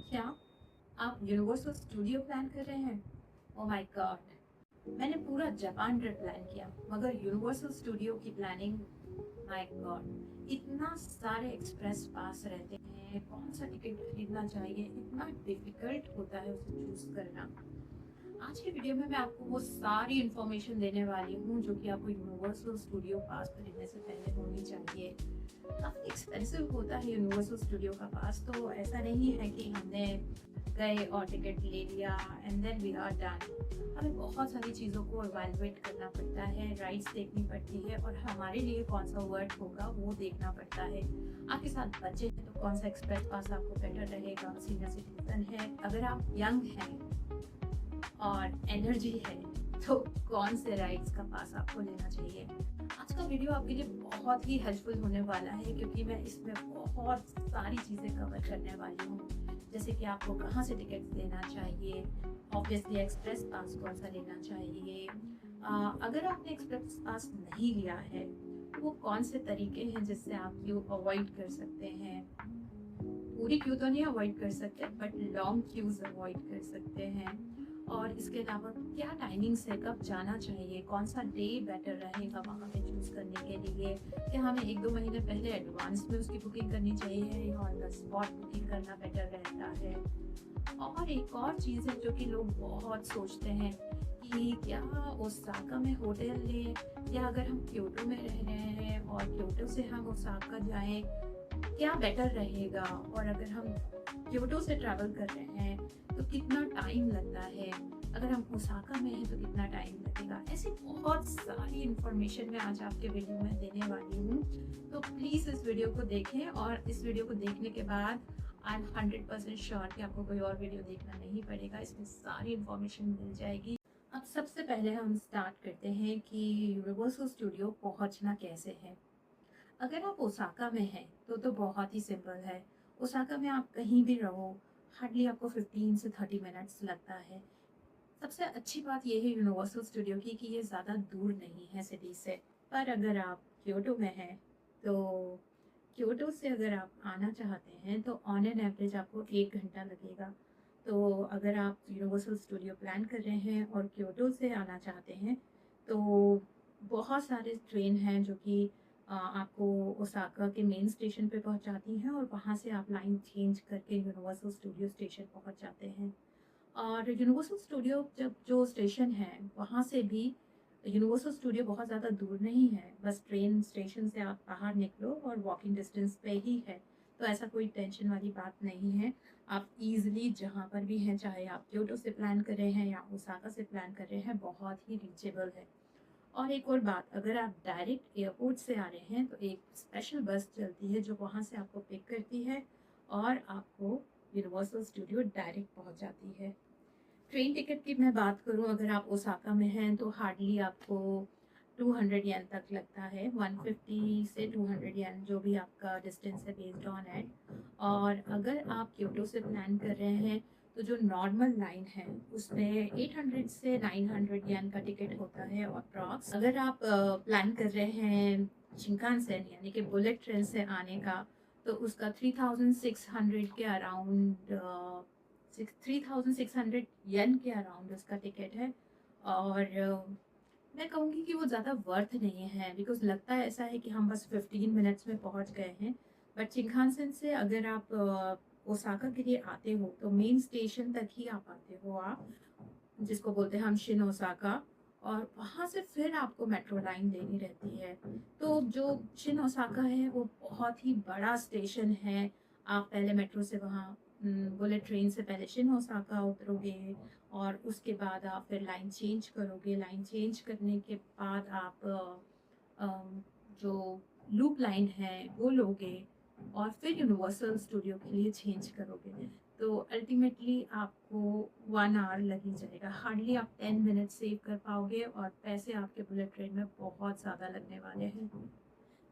क्या आप universal studio plan कर रहे हैं? Oh my God! मैंने पूरा जापान ट्रिप प्लान किया, मगर यूनिवर्सल स्टूडियो की प्लानिंग, माय गॉड! इतना सारे एक्सप्रेस पास रहते हैं, कौन सा टिकट खरीदना चाहिए, इतना डिफिकल्ट होता है उसे चूज करना। आज की वीडियो में मैं आपको वो सारी इन्फॉर्मेशन देने वाली हूँ जो कि आपको यूनिवर्सल स्टूडियो पास खरीदने से पहले होनी चाहिए। काफ़ी एक्सपेंसिव होता है यूनिवर्सल स्टूडियो का पास, तो ऐसा नहीं है कि हमने गए और टिकट ले लिया and then we are done. हमें बहुत सारी चीज़ों को इवैल्यूएट करना पड़ता है, राइड्स देखनी पड़ती है और हमारे लिए कौन सा वर्क होगा वो देखना पड़ता है। आपके साथ बच्चे हैं तो कौन सा एक्सप्रेस पास आपको बेटर रहेगा, सीनियर सिटीजन है, अगर आप यंग हैं और एनर्जी है तो कौन से राइड्स का पास आपको लेना चाहिए। आज का वीडियो आपके लिए बहुत ही हेल्पफुल होने वाला है क्योंकि मैं इसमें बहुत सारी चीज़ें कवर करने वाली हूँ, जैसे कि आपको कहाँ से टिकट लेना चाहिए, ऑब्वियसली एक्सप्रेस पास कौन सा लेना चाहिए। अगर आपने एक्सप्रेस पास नहीं लिया है तो वो कौन से तरीके हैं जिससे आप क्यू अवॉइड कर सकते हैं। पूरी क्यू तो नहीं अवॉइड कर सकते बट लॉन्ग क्यूज अवॉइड कर सकते हैं। और इसके अलावा क्या टाइमिंग्स है, कब जाना चाहिए, कौन सा डे बेटर रहेगा वहाँ पे चूज करने के लिए, क्या हमें 1-2 महीने पहले एडवांस में उसकी बुकिंग करनी चाहिए या ऑन द स्पॉट बुकिंग करना बेटर रहता है। और एक और चीज़ है जो कि लोग बहुत सोचते हैं कि क्या ओसाका में होटल लें या अगर हम क्योटो में रह रहे हैं और क्योटो से हम ओसाका जाएं क्या बेटर रहेगा, और अगर हम क्योटो से ट्रैवल कर रहे हैं तो कितना टाइम लगता है, अगर हम ओसाका में हैं तो कितना टाइम लगेगा। ऐसी बहुत सारी इन्फॉर्मेशन मैं आज आपके वीडियो में देने वाली हूँ, तो प्लीज़ इस वीडियो को देखें और इस वीडियो को देखने के बाद आई एम 100% श्योर कि आपको कोई और वीडियो देखना नहीं पड़ेगा, इसमें सारी इन्फॉर्मेशन मिल जाएगी। अब सबसे पहले हम स्टार्ट करते हैं कि यूनिवर्सल स्टूडियो पहुँचना कैसे है। अगर आप ओसाका में हैं तो बहुत ही सिंपल है। ओसाका में आप कहीं भी रहो, हार्डली आपको 15 से 30 मिनट्स लगता है। सबसे अच्छी बात ये है यूनिवर्सल स्टूडियो की कि ये ज़्यादा दूर नहीं है सिटी से। पर अगर आप क्योटो में हैं तो क्योटो से अगर आप आना चाहते हैं तो ऑन एन एवरेज आपको 1 घंटा लगेगा। तो अगर आप यूनिवर्सल स्टूडियो प्लान कर रहे हैं और क्योटो से आना चाहते हैं तो बहुत सारे ट्रेन हैं जो कि आपको ओसाका के मेन स्टेशन पे पहुंचाती हैं और वहाँ से आप लाइन चेंज करके यूनिवर्सल स्टूडियो स्टेशन पहुंच जाते हैं। और यूनिवर्सल स्टूडियो जब जो स्टेशन है वहाँ से भी यूनिवर्सल स्टूडियो बहुत ज़्यादा दूर नहीं है, बस ट्रेन स्टेशन से आप बाहर निकलो और वॉकिंग डिस्टेंस पे ही है। तो ऐसा कोई टेंशन वाली बात नहीं है, आप इजीली जहाँ पर भी हैं, चाहे आप क्योटो से प्लान कर रहे हैं या ओसाका से प्लान कर रहे हैं, बहुत ही रीचेबल है। और एक और बात, अगर आप डायरेक्ट एयरपोर्ट से आ रहे हैं तो एक स्पेशल बस चलती है जो वहाँ से आपको पिक करती है और आपको यूनिवर्सल स्टूडियो डायरेक्ट पहुँचाती है। ट्रेन टिकट की मैं बात करूँ, अगर आप ओसाका में हैं तो हार्डली आपको 200 येन तक लगता है, 150 से 200 येन जो भी आपका डिस्टेंस है बेस्ड ऑन एट। और अगर आप क्योटो से प्लान कर रहे हैं तो जो नॉर्मल लाइन है उसमें 800 से 900 येन का टिकट होता है अप्रॉक्स। अगर आप प्लान कर रहे हैं शिंकानसेन यानी कि बुलेट ट्रेन से आने का तो उसका 3600 के अराउंड 3600 येन के अराउंड उसका टिकट है। और मैं कहूँगी कि वो ज़्यादा वर्थ नहीं है, बिकॉज लगता है ऐसा है कि हम बस 15 मिनट्स में पहुँच गए हैं। बट शिंकानसेन से अगर आप ओसाका के लिए आते हो तो मेन स्टेशन तक ही आप आते हो, आप जिसको बोलते हैं हम शिन ओसाका, और वहाँ से फिर आपको मेट्रो लाइन लेनी रहती है। तो जो शिन ओसाका है वो बहुत ही बड़ा स्टेशन है। आप पहले मेट्रो से वहाँ बुलेट ट्रेन से पहले शिन ओसाका उतरोगे और उसके बाद आप फिर लाइन चेंज करोगे। लाइन चेंज करने के बाद आप जो लूप लाइन है वो लोगे और फिर यूनिवर्सल स्टूडियो के लिए चेंज करोगे। तो अल्टीमेटली आपको 1 आवर लग ही जाएगा, हार्डली आप 10 मिनट सेव कर पाओगे और पैसे आपके बुलेट ट्रेन में बहुत ज़्यादा लगने वाले हैं।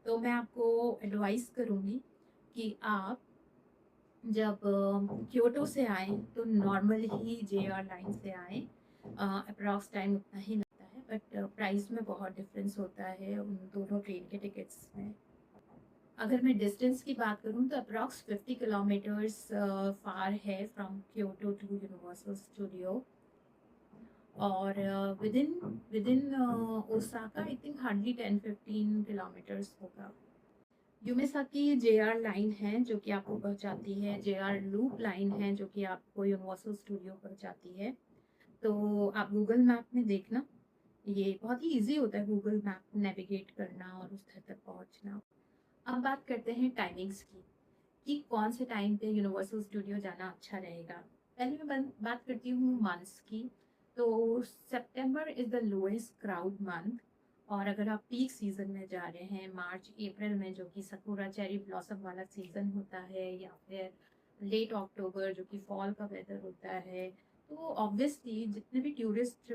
तो मैं आपको एडवाइस करूँगी कि आप जब क्योटो से आएँ तो नॉर्मल ही जेआर लाइन से आएँ। अप्रॉक्स टाइम उतना ही लगता है बट प्राइस में बहुत डिफरेंस होता है उन दोनों ट्रेन के टिकट्स में। अगर मैं डिस्टेंस की बात करूँ तो अप्रॉक्स 50 किलोमीटर्स फार है from Kyoto to Universal Studio. और within Osaka I think hardly 10-15 kilometres होगा। यूमेसाकी जेआर लाइन है जो कि आपको पहुंचाती है, जेआर लूप लाइन है जो कि आपको यूनिवर्सल स्टूडियो पहुंचाती है। तो आप गूगल मैप में देखना, ये बहुत ही इजी होता है गूगल मैप नेविगेट करना और उस घर तक पहुंचना। अब बात करते हैं टाइमिंग्स की कि कौन से टाइम पे यूनिवर्सल स्टूडियो जाना अच्छा रहेगा। पहले मैं बात करती हूँ मंथ्स की। तो September is the lowest crowd month. और अगर आप पीक सीजन में जा रहे हैं मार्च अप्रैल में, जो कि सकुरा चेरी ब्लॉसम वाला सीजन होता है, या फिर लेट अक्टूबर जो कि फॉल का वेदर होता है, तो ऑब्वियसली जितने भी टूरिस्ट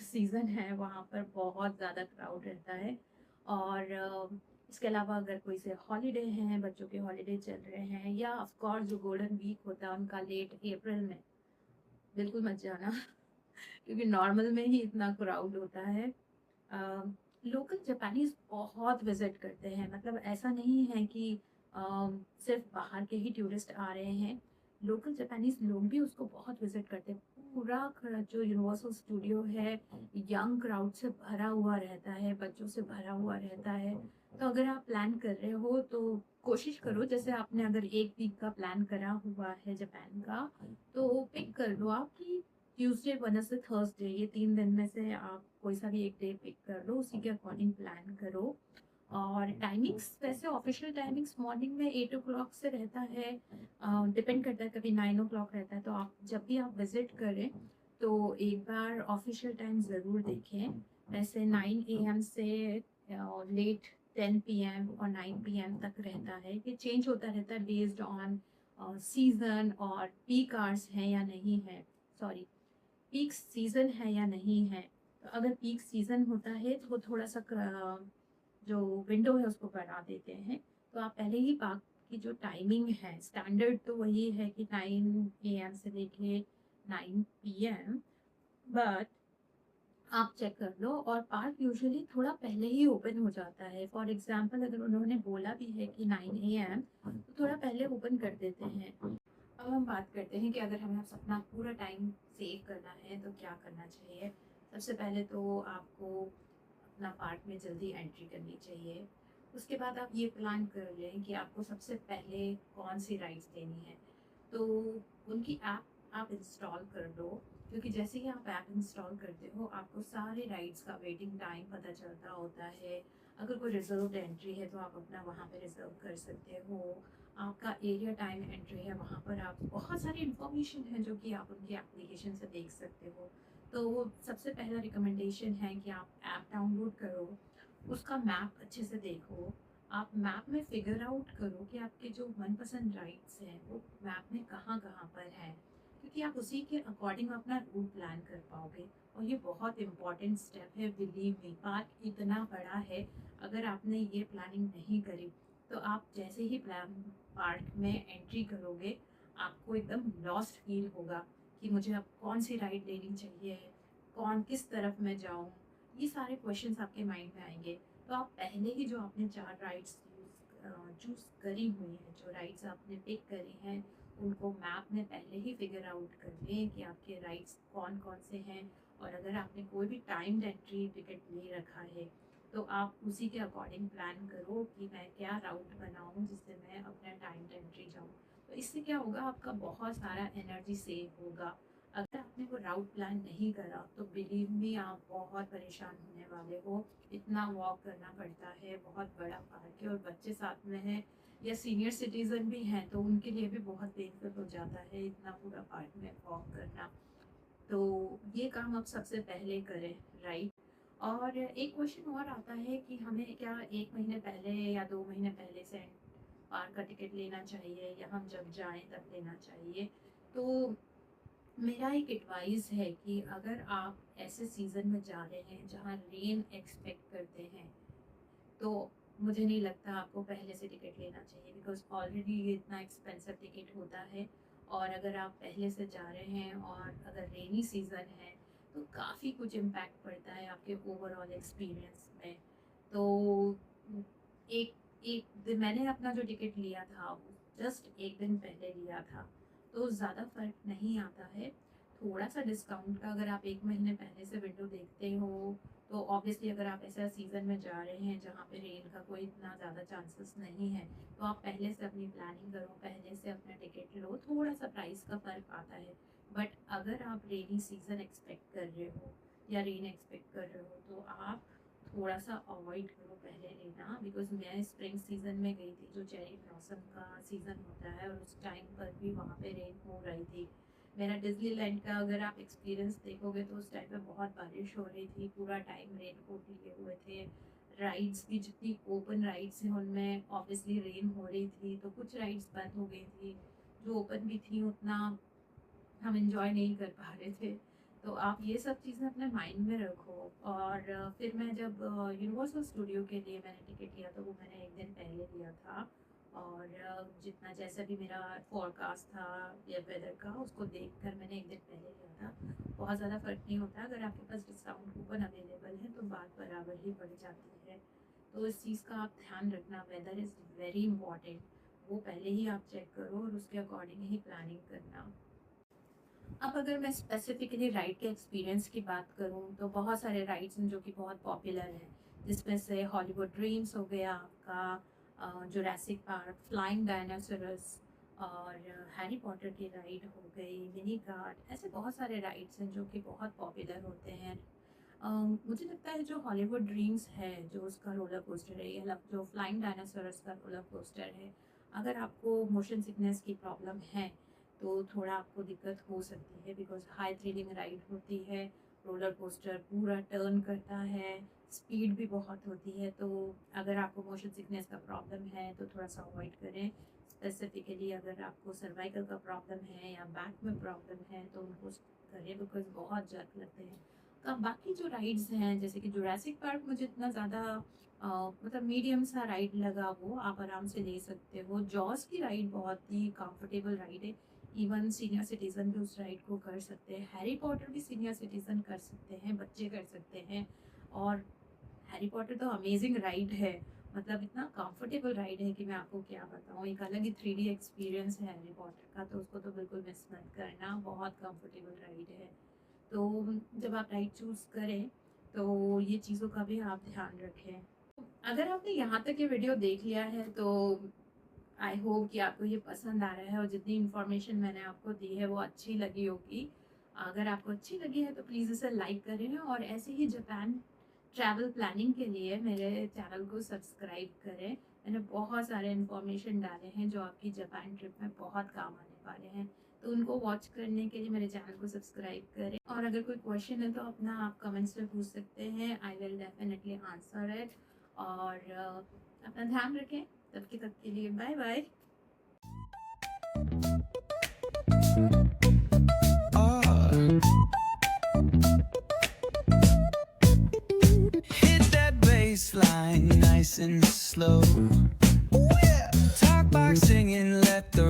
सीजन है वहाँ पर बहुत ज़्यादा क्राउड रहता है। और इसके अलावा अगर कोई से हॉलीडे हैं, बच्चों के हॉलीडे चल रहे हैं, या ऑफ कोर्स जो गोल्डन वीक होता है उनका लेट अप्रैल में, बिल्कुल मत जाना क्योंकि नॉर्मल में ही इतना क्राउड होता है। लोकल जापानीज बहुत विजिट करते हैं, मतलब ऐसा नहीं है कि सिर्फ बाहर के ही टूरिस्ट आ रहे हैं। लोकल जापानीज लोग भी उसको बहुत विजिट करते हैं। पूरा जो यूनिवर्सल स्टूडियो है यंग क्राउड से भरा हुआ रहता है, बच्चों से भरा हुआ रहता है। तो अगर आप प्लान कर रहे हो तो कोशिश करो, जैसे आपने अगर एक वीक का प्लान करा हुआ है जापान का, तो पिक कर लो आप कि ट्यूसडे वेडनेसडे थर्सडे, ये 3 दिन में से आप कोई सा भी एक डे पिक कर लो, उसी के अकॉर्डिंग प्लान करो। और टाइमिंग्स वैसे ऑफिशियल टाइमिंग्स मॉर्निंग में 8 o'clock से रहता है, डिपेंड करता है, कभी 9 o'clock रहता है। तो आप जब भी आप विजिट करें तो एक बार ऑफिशियल टाइम ज़रूर देखें। वैसे 9 AM से लेट 10 PM और 9 PM तक रहता है, ये चेंज होता रहता है बेस्ड ऑन सीजन और पीक आवर्स हैं या नहीं है, सॉरी पीक सीजन है या नहीं है। तो अगर पीक सीजन होता है तो वो थोड़ा सा जो विंडो है उसको बढ़ा देते हैं। तो आप पहले ही पार्क की जो टाइमिंग है स्टैंडर्ड तो वही है कि 9 AM से लेके 9 PM, बट आप चेक कर लो। और पार्क यूजुअली थोड़ा पहले ही ओपन हो जाता है। फॉर एग्जांपल अगर उन्होंने बोला भी है कि 9 AM, तो थोड़ा पहले ओपन कर देते हैं। अब हम बात करते हैं कि अगर हमें अपना पूरा टाइम सेव करना है तो क्या करना चाहिए। सबसे पहले तो आपको अपना पार्क में जल्दी एंट्री करनी चाहिए। उसके बाद आप ये प्लान कर लें कि आपको सबसे पहले कौन सी राइड्स लेनी है। तो उनकी ऐप आप इंस्टॉल कर लो, क्योंकि जैसे ही आप ऐप इंस्टॉल करते हो आपको सारे राइड्स का वेटिंग टाइम पता चलता होता है। अगर कोई रिजर्व एंट्री है तो आप अपना वहाँ पे रिजर्व कर सकते हो। आपका एरिया टाइम एंट्री है, वहाँ पर आप बहुत सारी इन्फॉर्मेशन है जो कि आप उनकी एप्लीकेशन से देख सकते हो। तो सबसे पहला रिकमेंडेशन है कि आप ऐप डाउनलोड करो, उसका मैप अच्छे से देखो। आप मैप में फिगर आउट करो कि आपके जो मनपसंद राइड्स हैं वो मैप में कहाँ कहाँ पर है, क्योंकि आप उसी के अकॉर्डिंग अपना रूट प्लान कर पाओगे। और ये बहुत इंपॉर्टेंट स्टेप है, बिलीव मी। पार्क इतना बड़ा है, अगर आपने ये प्लानिंग नहीं करी तो आप जैसे ही प्लान पार्क में एंट्री करोगे आपको एकदम लॉस्ट फील होगा कि मुझे अब कौन सी राइड लेनी चाहिए, कौन किस तरफ मैं जाऊँ, ये सारे क्वेश्चंस आपके माइंड में आएंगे। तो आप पहले ही जो आपने 4 राइड्स चूज़ करी हुई हैं, जो राइड्स आपने पिक करी हैं, उनको मैप में पहले ही फिगर आउट कर लें कि आपके राइड्स कौन कौन से हैं। और अगर आपने कोई भी टाइम्ड एंट्री टिकट ले रखा है तो आप उसी के अकॉर्डिंग प्लान करो कि मैं क्या राउट बनाऊं जिससे मैं अपना टाइम्ड एंट्री जाऊं। तो इससे क्या होगा, आपका बहुत सारा एनर्जी सेव होगा। अगर आपने वो राउट प्लान नहीं करा तो बिलीव मी आप बहुत परेशान होने वाले हो। इतना वॉक करना पड़ता है, बहुत बड़ा पार्क है और बच्चे साथ में हैं या सीनियर सिटीजन भी हैं तो उनके लिए भी बहुत पेनफुल हो जाता है इतना पूरा पार्क में वॉक करना। तो ये काम आप सबसे पहले करें, राइट। और एक क्वेश्चन और आता है कि हमें क्या 1 महीने पहले या 2 महीने पहले से पार्क का टिकट लेना चाहिए या हम जब जाएं तब लेना चाहिए। तो मेरा एक एडवाइस है कि अगर आप ऐसे सीज़न में जा रहे हैं जहाँ रेन एक्सपेक्ट करते हैं, तो मुझे नहीं लगता आपको पहले से टिकट लेना चाहिए, बिकॉज ऑलरेडी ये इतना एक्सपेंसिव टिकट होता है। और अगर आप पहले से जा रहे हैं और अगर रेनी सीज़न है तो काफ़ी कुछ इम्पैक्ट पड़ता है आपके ओवरऑल एक्सपीरियंस में। तो एक एक दिन मैंने अपना जो टिकट लिया था वो जस्ट एक दिन पहले लिया था, तो ज़्यादा फ़र्क नहीं आता है। थोड़ा सा डिस्काउंट का अगर आप 1 महीने पहले से विंडो देखते हो, तो ऑब्वियसली अगर आप ऐसा सीज़न में जा रहे हैं जहाँ पे रेन का कोई इतना ज़्यादा चांसेस नहीं है, तो आप पहले से अपनी प्लानिंग करो, पहले से अपना टिकट लो, थोड़ा सा प्राइस का फ़र्क आता है। बट अगर आप रेनी सीज़न एक्सपेक्ट कर रहे हो या रेन एक्सपेक्ट कर रहे हो, तो आप थोड़ा सा अवॉइड करो पहले लेना। बिकॉज मैं स्प्रिंग सीज़न में गई थी, जो चेरी ब्लॉसम का सीज़न होता है, और उस टाइम पर भी वहाँ पे रेन हो रही थी। मेरा डिज़नीलैंड का अगर आप एक्सपीरियंस देखोगे तो उस टाइम पे बहुत बारिश हो रही थी, पूरा टाइम रेन कोट लिए हुए थे। राइड्स भी, जितनी ओपन राइड्स हैं उनमें ऑब्वियसली रेन हो रही थी, तो कुछ राइड्स बंद हो गई थी। जो ओपन भी थी उतना हम इंजॉय नहीं कर पा रहे थे। तो आप ये सब चीज़ें अपने माइंड में रखो। और फिर मैं जब यूनिवर्सल स्टूडियो के लिए मैंने टिकट लिया, तो वो मैंने एक दिन पहले लिया था। और जितना जैसा भी मेरा फोरकास्ट था या वेदर का, उसको देखकर मैंने एक दिन पहले लिया था। बहुत ज़्यादा फ़र्क नहीं होता, अगर आपके पास डिस्काउंट कूपन अवेलेबल है तो बात बराबर ही बढ़ जाती है। तो इस चीज़ का आप ध्यान रखना, वेदर इज़ वेरी इंपॉर्टेंट। वो पहले ही आप चेक करो और उसके अकॉर्डिंग ही प्लानिंग करना। अब अगर मैं स्पेसिफिकली राइड के एक्सपीरियंस की बात करूँ, तो बहुत सारे राइड्स हैं जो कि बहुत पॉपुलर हैं, जिसमें से हॉलीवुड ड्रीम्स हो गया आपका, जुरासिक पार्क, फ्लाइंग डायनासोरस, और हैरी पॉटर की राइड हो गई, मिनी कार्ट। ऐसे बहुत सारे राइड्स हैं जो कि बहुत पॉपुलर होते हैं। मुझे लगता है जो हॉलीवुड ड्रीम्स है, जो उसका रोलर कोस्टर है, या जो फ्लाइंग डायनासोरस का रोलर कोस्टर है, अगर आपको मोशन सिकनेस की प्रॉब्लम है तो थोड़ा आपको दिक्कत हो सकती है। बिकॉज हाई थ्रिलिंग राइड होती है, रोलर कोस्टर पूरा टर्न करता है, स्पीड भी बहुत होती है। तो अगर आपको मोशन सिकनेस का प्रॉब्लम है तो थोड़ा सा अवॉइड करें। स्पेसिफिकली अगर आपको सर्वाइकल का प्रॉब्लम है या बैक में प्रॉब्लम है तो उनको करें, बिकॉज बहुत जर्क लगते हैं। बाकी जो राइड्स हैं, जैसे कि जुरासिक पार्क, मुझे इतना ज़्यादा मतलब मीडियम सा राइड लगा, वो आप आराम से ले सकते हो। जॉस की राइड बहुत ही कंफर्टेबल राइड है, इवन सीनियर सिटीज़न भी उस राइड को कर सकते हैं। हैरी पॉटर भी सीनियर सिटीज़न कर सकते हैं, बच्चे कर सकते हैं। और हैरी पॉटर तो अमेजिंग राइड है, मतलब इतना कंफर्टेबल राइड है कि मैं आपको क्या बताऊँ। एक अलग ही 3D एक्सपीरियंस है हैरी पॉटर का, तो उसको तो बिल्कुल मिस मत करना, बहुत कंफर्टेबल राइड है। तो जब आप राइड चूज़ करें तो ये चीज़ों का भी आप ध्यान रखें। अगर आपने यहाँ तक ये वीडियो देख लिया है तो आई होप कि आपको ये पसंद आ रहा है, और जितनी इन्फॉर्मेशन मैंने आपको दी है वो अच्छी लगी होगी। अगर आपको अच्छी लगी है तो प्लीज़ इसे लाइक करें, और ऐसे ही जापान ट्रैवल प्लानिंग के लिए मेरे चैनल को सब्सक्राइब करें। मैंने बहुत सारे इन्फॉर्मेशन डाले हैं जो आपकी जापान ट्रिप में बहुत काम आने वाले हैं, तो उनको वॉच करने के लिए मेरे चैनल को सब्सक्राइब करें। और अगर कोई क्वेश्चन है तो अपना आप कमेंट्स में पूछ सकते हैं, I will definitely answer it. और अपना ध्यान रखें, तब के लिए bye bye. Hit that baseline nice and slow. Talk boxing and let the